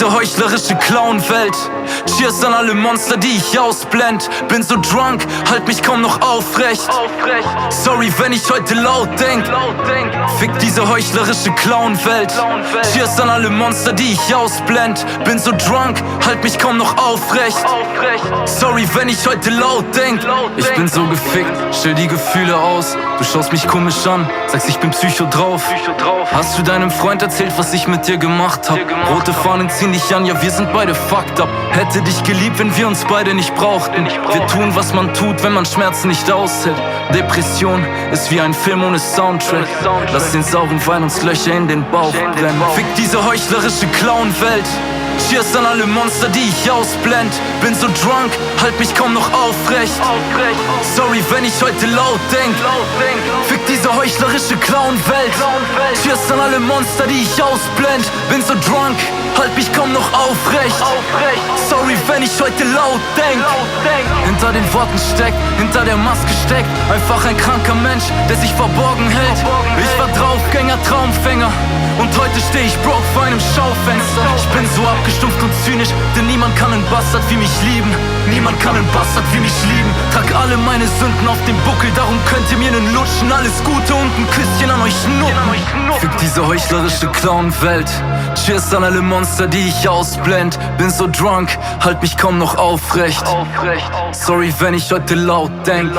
diese heuchlerische Clown-Welt. Cheers an alle Monster, die ich ausblend. Bin so drunk, halt mich kaum noch aufrecht. Sorry, wenn ich heute laut denk. Fick diese heuchlerische Clown-Welt. Cheers an alle Monster, die ich ausblend. Bin so drunk, halt mich kaum noch aufrecht. Sorry, wenn ich heute laut denk. Ich bin so gefickt, stell die Gefühle aus. Du schaust mich komisch an, sagst ich bin Psycho drauf. Hast du deinem Freund erzählt, was ich mit dir gemacht hab? Rote Fahnen ziehen dich an, ja wir sind beide fucked up. Hätte dich geliebt, wenn wir uns beide nicht brauchten. Wir tun, was man tut, wenn man Schmerzen nicht aushält. Depression ist wie ein Film ohne Soundtrack. Lass den sauren Wein uns Löcher in den Bauch brennen. Fick diese heuchlerische Clown-Welt. Cheers an alle Monster, die ich ausblend. Bin so drunk, halt mich kaum noch aufrecht. Sorry, wenn ich heute laut denk. Fick diese heuchlerische Clown-Welt. Cheers an alle Monster, die ich ausblend. Bin so drunk, halt mich kaum noch aufrecht. Sorry, wenn ich heute laut denk. Hinter den Worten steckt, hinter der Maske steckt einfach ein kranker Mensch, der sich verborgen hält. Ich war Draufgänger, Traumfänger und heute steh ich broke vor einem Schaufenster. Ich bin so abgestumpft und zynisch, denn niemand kann einen Bastard wie mich lieben. Niemand kann einen Bastard wie mich lieben. Trag alle meine Sünden auf dem Buckel, darum könnt ihr mir nen lutschen. Alles Gute und ein Küsschen an euch Nutten. Fick diese heuchlerische Clown-Welt. Cheers an alle Monster, die ich ausblend. Bin so drunk, halt mich kaum noch aufrecht. Sorry, wenn ich heute laut denk.